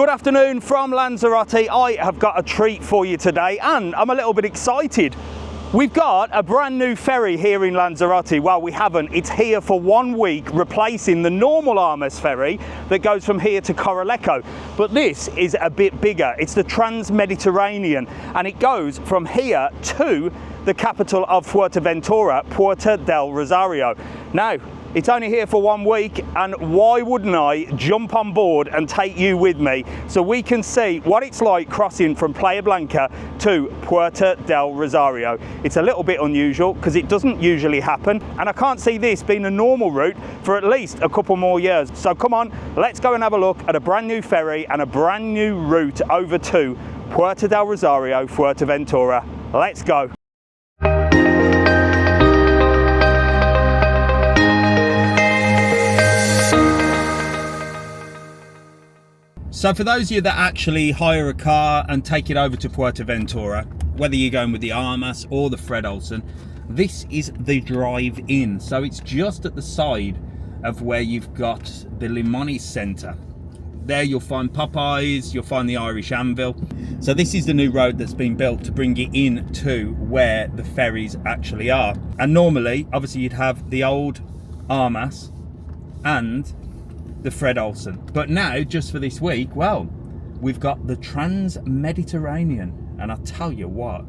Good afternoon from Lanzarote. I have got a treat for you today and I'm a little bit excited. We've got a brand new ferry here in Lanzarote. Well, we haven't. It's here for 1 week, replacing the normal Armas Ferry that goes from here to Coralejo. But this is a bit bigger. It's the Trans-Mediterranean and it goes from here to the capital of Fuerteventura, Puerto Del Rosario. Now, it's only here for 1 week, and why wouldn't I jump on board and take you with me so we can see what it's like crossing from Playa Blanca to Puerto Del Rosario. It's a little bit unusual because it doesn't usually happen, and I can't see this being a normal route for at least a couple more years. So come on, let's go and have a look at a brand new ferry and a brand new route over to Puerto Del Rosario, Fuerteventura. Let's go. So for those of you that actually hire a car and take it over to Fuerteventura, whether you're going with the Armas or the Fred Olsen, this is the drive-in. So it's just at the side of where you've got the Limones Centre. There you'll find Popeyes, you'll find the Irish Anvil. So this is the new road that's been built to bring it in to where the ferries actually are. And normally, obviously you'd have the old Armas and the Fred Olsen, but now just for this week, well, we've got the Trans-Mediterranean, and I tell you what,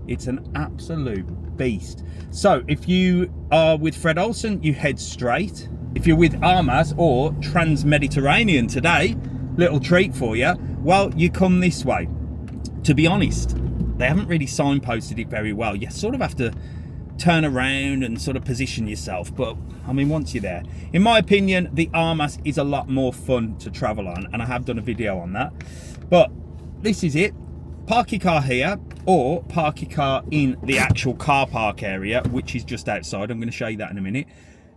it's an absolute beast. So if you are with Fred Olsen, you head straight. If you're with Armas or Trans-Mediterranean today, little treat for you, well, you come this way. To be honest, they haven't really signposted it very well. You sort of have to turn around and sort of position yourself, but I mean, once you're there, in my opinion, the Armas is a lot more fun to travel on, and I have done a video on that. But this is it. Park your car here or park your car in the actual car park area, which is just outside. I'm going to show you that in a minute,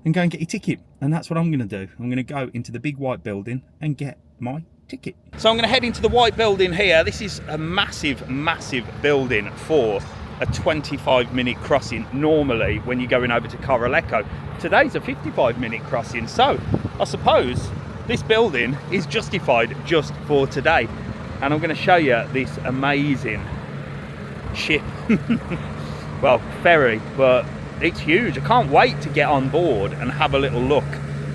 and go and get your ticket. And that's what I'm going to do. I'm going to go into the big white building and get my ticket. So I'm going to head into the white building here. This is a massive, massive building for a 25-minute crossing normally when you're going over to Coralejo. Today's a 55-minute crossing, so I suppose this building is justified just for today. And I'm going to show you this amazing ship. Well, ferry, but it's huge. I can't wait to get on board and have a little look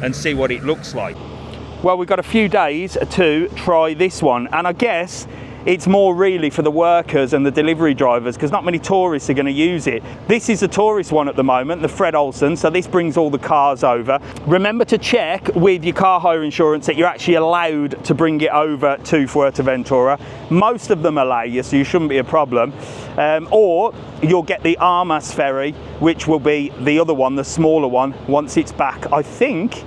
and see what it looks like. Well, we've got a few days to try this one, and I guess it's more really for the workers and the delivery drivers because not many tourists are going to use it. This is a tourist one at the moment, the Fred Olsen, so this brings all the cars over. Remember to check with your car hire insurance that you're actually allowed to bring it over to Fuerteventura. Most of them allow you, so you shouldn't be a problem. Or you'll get the Armas Ferry, which will be the other one, the smaller one, once it's back, I think,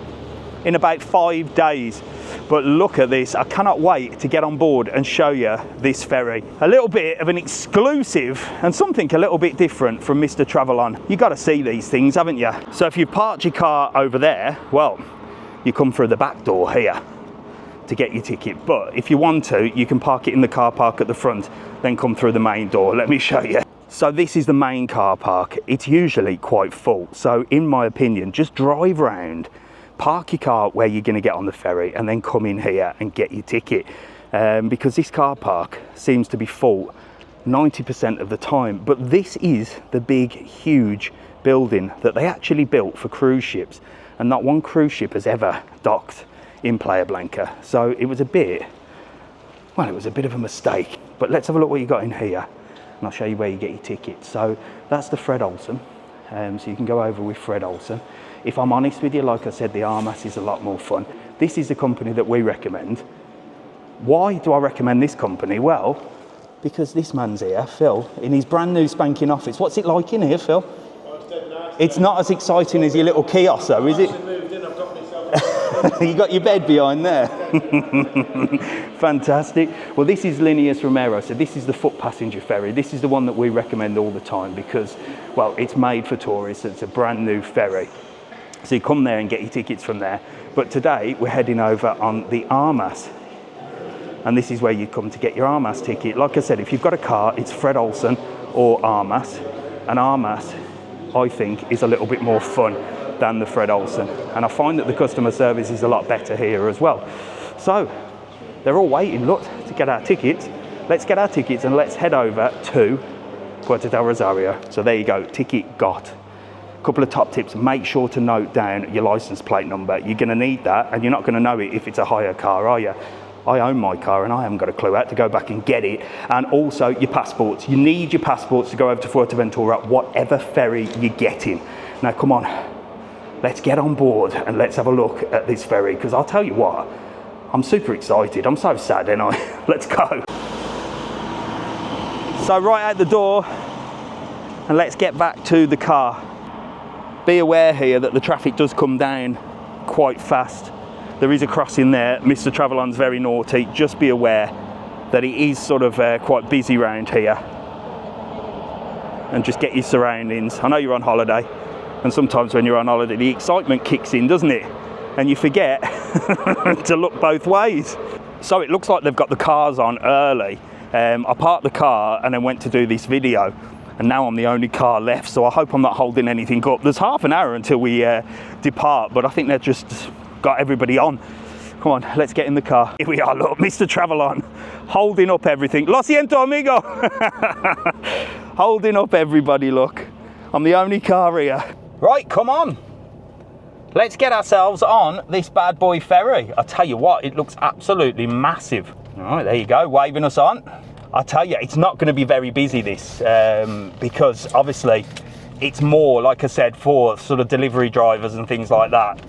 in about 5 days. But look at this, I cannot wait to get on board and show you this ferry. A little bit of an exclusive and something a little bit different from Mr. TravelON. You got to see these things, haven't you? So if you parked your car over there, well, you come through the back door here to get your ticket. But if you want to, you can park it in the car park at the front, then come through the main door. Let me show you. So this is the main car park. It's usually quite full. So in my opinion, just drive round, park your car where you're going to get on the ferry, and then come in here and get your ticket, because this car park seems to be full 90% of the time. But this is the big huge building that they actually built for cruise ships, and not one cruise ship has ever docked in Playa Blanca, so it was a bit, well, it was a bit of a mistake. But let's have a look what you got in here, and I'll show you where you get your ticket. So that's the Fred Olsen, so you can go over with Fred Olsen. If I'm honest with you, like I said, the Armas is a lot more fun. This is the company that we recommend. Why do I recommend this company? Well, because this man's here, Phil, in his brand new spanking office. What's it like in here, Phil? Oh, it's dead nice. It's not as exciting as your little kiosk though, is it? Moved in, I've got myself you got your bed behind there. Fantastic. Well, this is Linneas Romero, so this is the foot passenger ferry. This is the one that we recommend all the time because, well, it's made for tourists. It's a brand new ferry. So you come there and get your tickets from there. But today we're heading over on the Armas. And this is where you come to get your Armas ticket. Like I said, if you've got a car, it's Fred Olsen or Armas. And Armas, I think, is a little bit more fun than the Fred Olsen. And I find that the customer service is a lot better here as well. So they're all waiting, look, to get our tickets. Let's get our tickets and let's head over to Puerto Del Rosario. So there you go, ticket got. Couple of top tips: make sure to note down your license plate number. You're going to need that, and you're not going to know it if it's a hire car, are you? I own my car and I haven't got a clue. I had to go back and get it. And also your passports. You need your passports to go over to Fuerteventura, whatever ferry you're getting. Now come on, let's get on board and let's have a look at this ferry, because I'll tell you what, I'm super excited. I'm so sad, ain't I? Let's go. So right out the door, and let's get back to the car. Be aware here that the traffic does come down quite fast. There is a crossing there. Mr. TravelOn's very naughty. Just be aware that it is sort of quite busy around here. And just get your surroundings. I know you're on holiday, and sometimes when you're on holiday, the excitement kicks in, doesn't it? And you forget to look both ways. So it looks like they've got the cars on early. I parked the car and then went to do this video. And now I'm the only car left, so I hope I'm not holding anything up. There's half an hour until we depart, but I think they've just got everybody on. Come on, let's get in the car. Here we are, look, Mr. TravelOn, holding up everything. Lo siento, amigo. Holding up everybody, look. I'm the only car here. Right, come on. Let's get ourselves on this bad boy ferry. I tell you what, it looks absolutely massive. All right, there you go, waving us on. I tell you, it's not going to be very busy this, because obviously it's more, like I said, for sort of delivery drivers and things like that.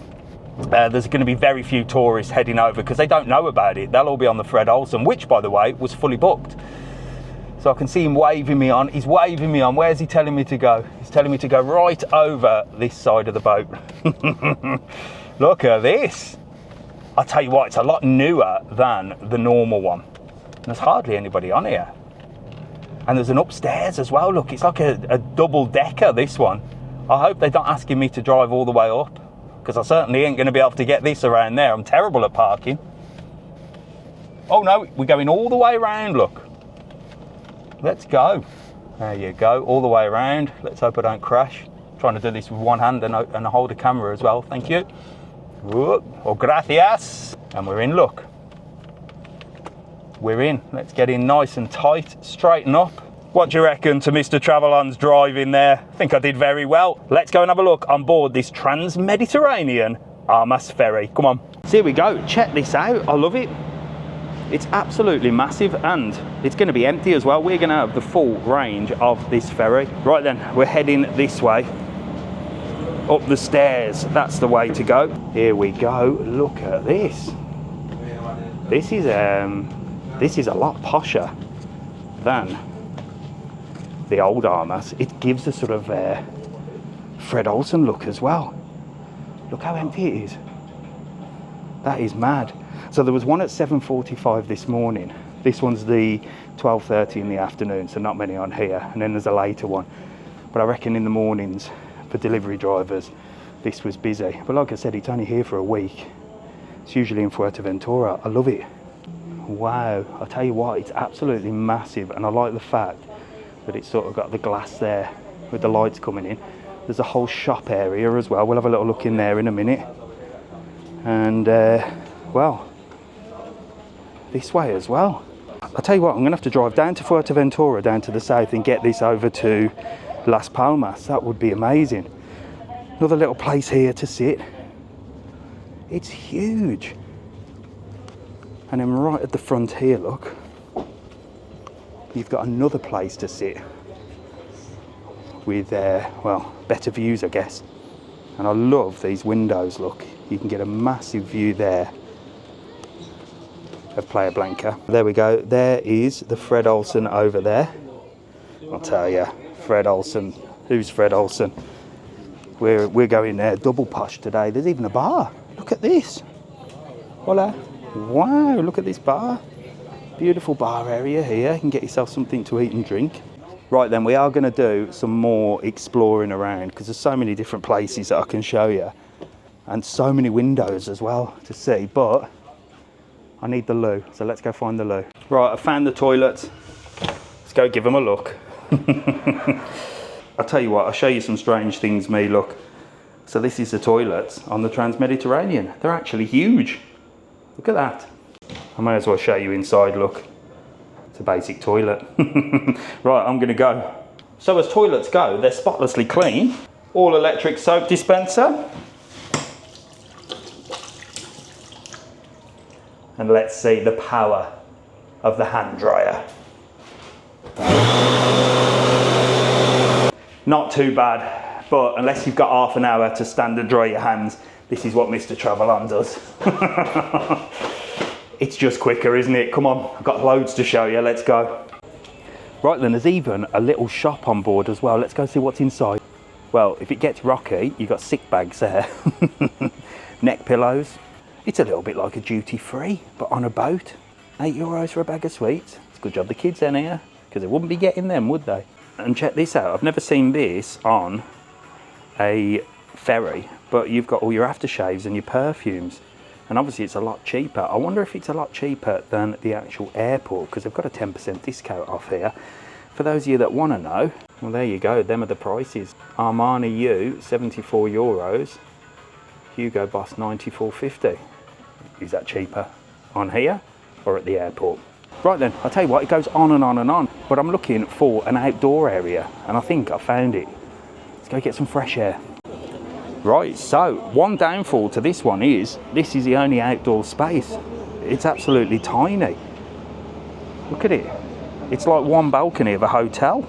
There's going to be very few tourists heading over because they don't know about it. They'll all be on the Fred Olsen, which, by the way, was fully booked. So I can see him waving me on. He's waving me on. Where's he telling me to go? He's telling me to go right over this side of the boat. Look at this. I'll tell you what, it's a lot newer than the normal one. There's hardly anybody on here. And there's an upstairs as well. Look, it's like a double decker, this one. I hope they're not asking me to drive all the way up, because I certainly ain't going to be able to get this around there. I'm terrible at parking. Oh no, we're going all the way around, look. Let's go. There you go, all the way around. Let's hope I don't crash. I'm trying to do this with one hand and hold a camera as well. Thank you. Oh, gracias. And we're in, look. We're in. Let's get in nice and tight, straighten up. What do you reckon to Mr. TravelOn's driving there? I think I did very well. Let's go and have a look on board this trans-Mediterranean Armas Ferry. Come on. So here we go. Check this out. I love it. It's absolutely massive, and it's going to be empty as well. We're going to have the full range of this ferry. Right then, we're heading this way. Up the stairs. That's the way to go. Here we go. Look at this. This is a lot posher than the old Armas. It gives a sort of Fred Olsen look as well. Look how empty it is. That is mad. So there was one at 7:45 this morning. This one's the 12:30 in the afternoon, so not many on here. And then there's a later one. But I reckon in the mornings for delivery drivers, this was busy. But like I said, it's only here for a week. It's usually in Fuerteventura. I love it. Wow, I'll tell you what, it's absolutely massive, and I like the fact that it's sort of got the glass there with the lights coming in. There's a whole shop area as well. We'll have a little look in there in a minute. And well, this way as well. I'll tell you what, I'm gonna have to drive down to Fuerteventura, down to the south, and get this over to Las Palmas. That would be amazing. Another little place here to sit. It's huge. And then right at the front here, look, you've got another place to sit with, well, better views, I guess. And I love these windows, look. You can get a massive view there of Playa Blanca. There we go. There is the Fred Olsen over there. I'll tell you, Fred Olsen. Who's Fred Olsen? We're going there, double posh today. There's even a bar. Look at this. Voila. Wow, look at this bar. Beautiful bar area here. You can get yourself something to eat and drink. Right then, we are going to do some more exploring around, because there's so many different places that I can show you, and so many windows as well to see. But I need the loo, so let's go find the loo. Right, I found the toilets. Let's go give them a look. I'll tell you what, I'll show you some strange things, me, look. So this is the toilets on the Trans-Mediterranean. They're actually huge. Look at that. I may as well show you inside, look. It's a basic toilet. Right, I'm gonna go. So as toilets go, they're spotlessly clean. All electric soap dispenser. And let's see the power of the hand dryer. Not too bad, but unless you've got half an hour to stand and dry your hands, this is what Mr. TravelON does. It's just quicker, isn't it? Come on, I've got loads to show you, let's go. Right then, there's even a little shop on board as well. Let's go see what's inside. Well, if it gets rocky, you've got sick bags there. Neck pillows. It's a little bit like a duty free, but on a boat. €8 for a bag of sweets. It's a good job the kids in here, because they wouldn't be getting them, would they? And check this out, I've never seen this on a ferry, but you've got all your aftershaves and your perfumes. And obviously it's a lot cheaper. I wonder if it's a lot cheaper than the actual airport, because they've got a 10% discount off here. For those of you that want to know, well, there you go, them are the prices. Armani U, €74. Hugo Boss, $94.50. Is that cheaper on here or at the airport? Right then, I'll tell you what, it goes on and on and on, but I'm looking for an outdoor area, and I think I found it. Let's go get some fresh air. Right, so one downfall to this one is, this is the only outdoor space. It's absolutely tiny. Look at it. It's like one balcony of a hotel.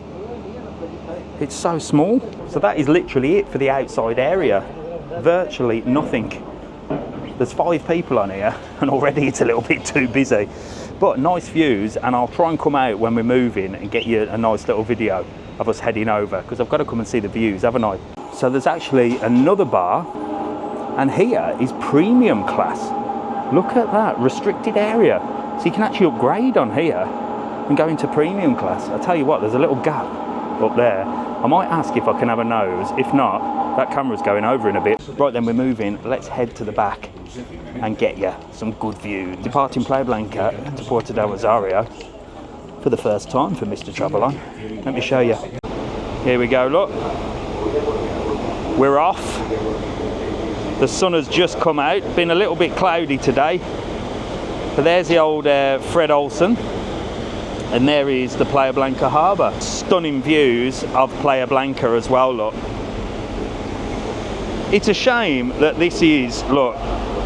It's so small. So that is literally it for the outside area. Virtually nothing. There's 5 people on here, and already it's a little bit too busy. But nice views, and I'll try and come out when we're moving and get you a nice little video of us heading over, because I've got to come and see the views, haven't I? So there's actually another bar, and here is premium class. Look at that, restricted area. So you can actually upgrade on here and go into premium class. I'll tell you what, there's a little gap up there. I might ask if I can have a nose. If not, that camera's going over in a bit. Right then, we're moving. Let's head to the back and get you some good view. Departing Playa Blanca to Puerto Del Rosario for the first time for Mr. TravelON. Let me show you. Here we go, look. We're off. The sun has just come out. Been a little bit cloudy today. But there's the old Fred Olsen. And there is the Playa Blanca harbour. Stunning views of Playa Blanca as well, look. It's a shame that this is, look,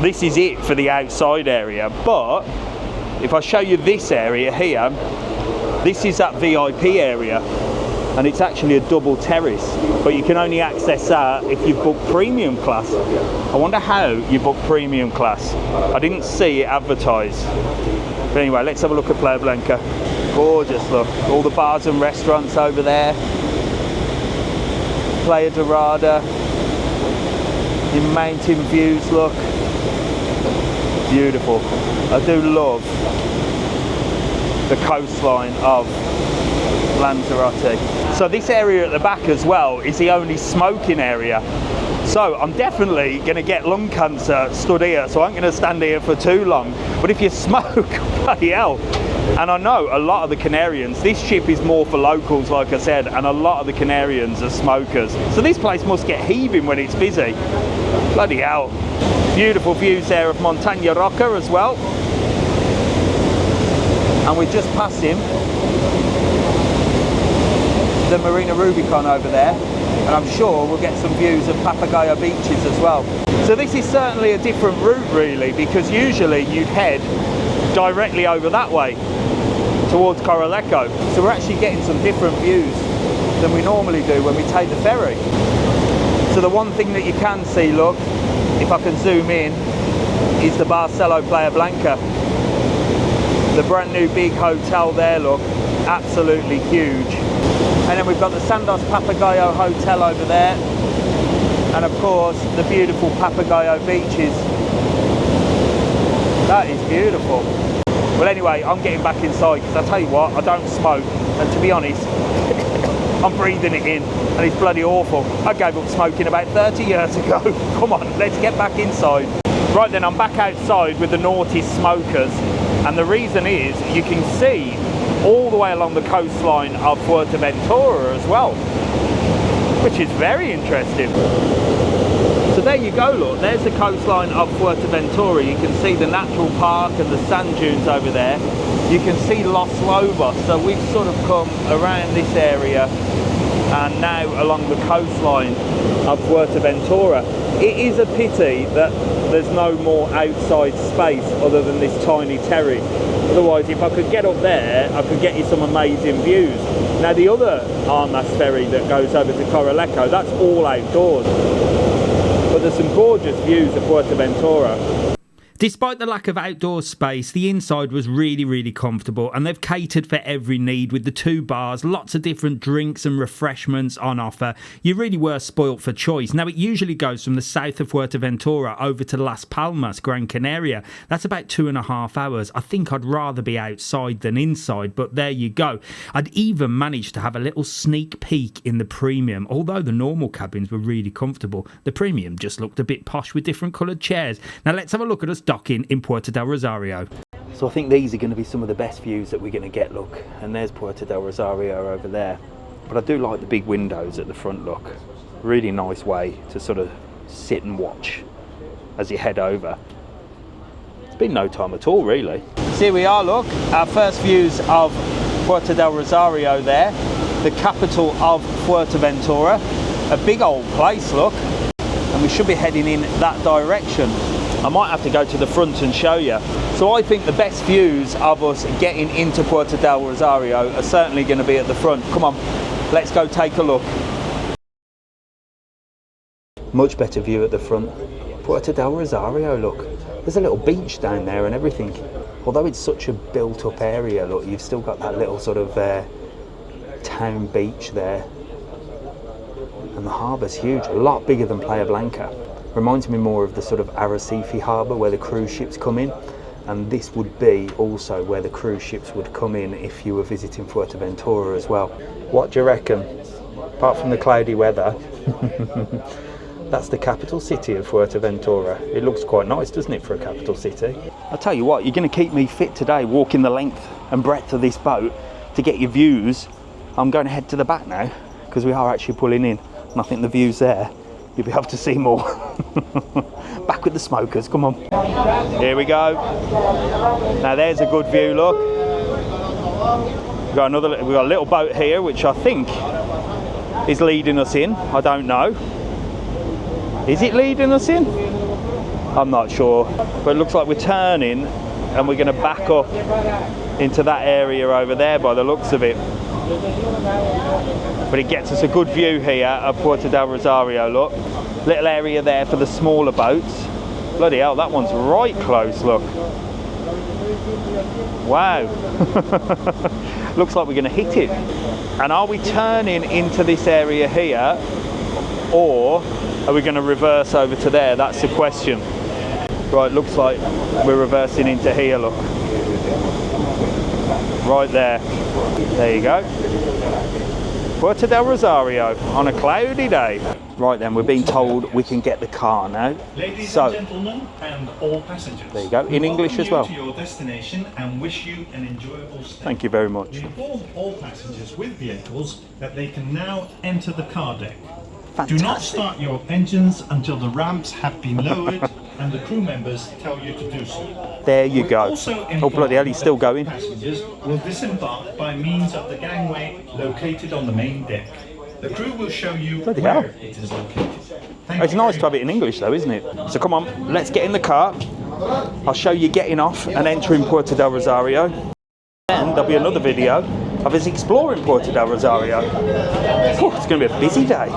this is it for the outside area, but if I show you this area here, this is that VIP area, and it's actually a double terrace, but you can only access that if you book premium class. I wonder how you book premium class. I didn't see it advertised. But anyway, let's have a look at Playa Blanca. Gorgeous, look. All the bars and restaurants over there. Playa Dorada. Your mountain views, look. Beautiful. I do love the coastline of Lanzarote. So this area at the back as well is the only smoking area. So I'm definitely going to get lung cancer stood here, so I'm going to stand here for too long. But if you smoke, bloody hell. And I know a lot of the Canarians, this ship is more for locals, like I said, and a lot of the Canarians are smokers. So this place must get heaving when it's busy. Bloody hell. Beautiful views there of Montaña Roca as well. And we're just passing the Marina Rubicon over there. And I'm sure we'll get some views of Papagayo beaches as well. So this is certainly a different route really, because usually you'd head directly over that way towards Coralejo. So we're actually getting some different views than we normally do when we take the ferry. So the one thing that you can see, look, if I can zoom in, is the Barcelo Playa Blanca. The brand new big hotel there, look, absolutely huge. And then we've got the Sandos Papagayo Hotel over there. And of course, the beautiful Papagayo beaches. That is beautiful. Well anyway, I'm getting back inside because I tell you what, I don't smoke. And to be honest, I'm breathing it in and it's bloody awful. I gave up smoking about 30 years ago. Come on, let's get back inside. Right then, I'm back outside with the naughty smokers. And the reason is, you can see all the way along the coastline of Fuerteventura as well, which is very interesting. So there you go, look, there's the coastline of Fuerteventura. You can see the natural park and the sand dunes over there. You can see Los Lobos. So we've sort of come around this area and now along the coastline of Fuerteventura. It is a pity that there's no more outside space other than this tiny terrace. Otherwise, if I could get up there, I could get you some amazing views. Now the other Armas Ferry that goes over to Coralejo, that's all outdoors. But there's some gorgeous views of Fuerteventura. Despite the lack of outdoor space, the inside was really, really comfortable, and they've catered for every need with the 2 bars, lots of different drinks and refreshments on offer. You really were spoilt for choice. Now, it usually goes from the south of Fuerteventura over to Las Palmas, Gran Canaria. That's about 2.5 hours. I think I'd rather be outside than inside, but there you go. I'd even managed to have a little sneak peek in the premium. Although the normal cabins were really comfortable, the premium just looked a bit posh with different coloured chairs. Now, let's have a look at us docking in Puerto Del Rosario. So I think these are going to be some of the best views that we're going to get, look. And there's Puerto Del Rosario over there. But I do like the big windows at the front, look. Really nice way to sort of sit and watch as you head over. It's been no time at all, really. So here we are, look. Our first views of Puerto Del Rosario there. The capital of Fuerteventura. A big old place, look. And we should be heading in that direction. I might have to go to the front and show you. So I think the best views of us getting into Puerto Del Rosario are certainly going to be at the front. Come on, let's go take a look. Much better view at the front. Puerto Del Rosario, look. There's a little beach down there and everything. Although it's such a built up area, look, you've still got that little sort of town beach there. And the harbour's huge, a lot bigger than Playa Blanca. Reminds me more of the sort of Arrecife harbour where the cruise ships come in, and this would be also where the cruise ships would come in if you were visiting Fuerteventura as well. What do you reckon? Apart from the cloudy weather, that's the capital city of Fuerteventura. It looks quite nice, doesn't it, for a capital city? I'll tell you what, you're going to keep me fit today, walking the length and breadth of this boat to get your views. I'm going to head to the back now because we are actually pulling in, and I think the views there, you'll be able to see more. Back with the smokers, come on. Here we go. Now there's a good view, look. We've got a little boat here, which I think is leading us in. I don't know. Is it leading us in? I'm not sure. But it looks like we're turning and we're going to back up into that area over there by the looks of it. But it gets us a good view here of Puerto Del Rosario, look. Little area there for the smaller boats. Bloody hell, that one's right close, look. Wow. Looks like we're going to hit it. And are we turning into this area here, or are we going to reverse over to there? That's the question. Right, looks like we're reversing into here, look. Right there. There you go. Puerto Del Rosario on a cloudy day. Right then, we're being told we can get the car now. Ladies and gentlemen, and all passengers. There you go, in English as well. To your destination and wish you an enjoyable stay. Thank you very much. We inform all passengers with vehicles that they can now enter the car deck. Fantastic. Do not start your engines until the ramps have been lowered and the crew members tell you to do so. There you go. Oh bloody hell, he's still going. Passengers will disembark by means of the gangway located on the main deck. The crew will show you bloody where hell. it is located. It's nice to have it in English though, isn't it? So come on, let's get in the car. I'll show you getting off and entering Puerto Del Rosario. Then there'll be another video of us exploring Puerto Del Rosario. Whew, it's going to be a busy day.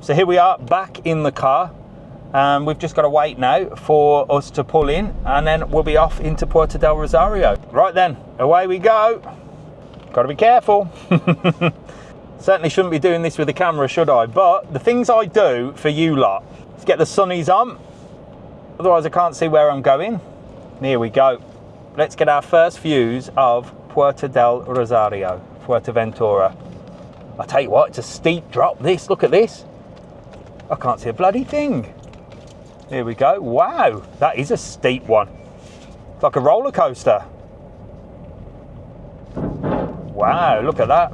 So here we are back in the car. We've just got to wait now for us to pull in and then we'll be off into Puerto Del Rosario. Right then, away we go. Got to be careful. Certainly shouldn't be doing this with the camera, should I? But the things I do for you lot is get the sunnies on. Otherwise I can't see where I'm going. Here we go. Let's get our first views of Puerto Del Rosario, Fuerteventura. I tell you what, it's a steep drop this. Look at this. I can't see a bloody thing. Here we go. Wow, that is a steep one. It's like a roller coaster. Wow, look at that.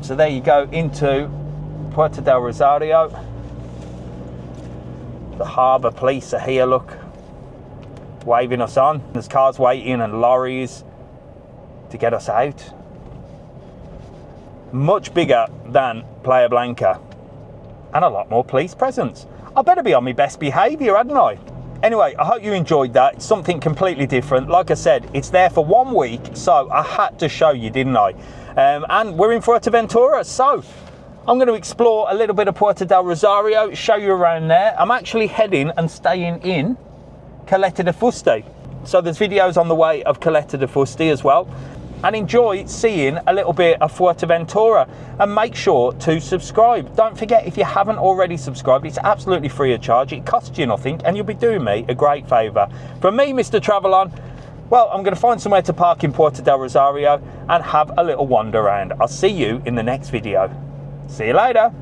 So there you go into Puerto Del Rosario. The harbour police are here, look, waving us on. There's cars waiting and lorries to get us out. Much bigger than Playa Blanca and a lot more police presence. I better be on my best behaviour, hadn't I? Anyway, I hope you enjoyed that. It's something completely different. Like I said, it's there for 1 week, so I had to show you, didn't I? And we're in Fuerteventura, so I'm going to explore a little bit of Puerto Del Rosario, show you around there. I'm actually heading and staying in Caleta de Fuste. So there's videos on the way of Caleta de Fuste as well. And enjoy seeing a little bit of Fuerteventura, and make sure to subscribe. Don't forget, if you haven't already subscribed, it's absolutely free of charge. It costs you nothing, and you'll be doing me a great favour. From me, Mr. TravelON, well, I'm going to find somewhere to park in Puerto Del Rosario and have a little wander around. I'll see you in the next video. See you later.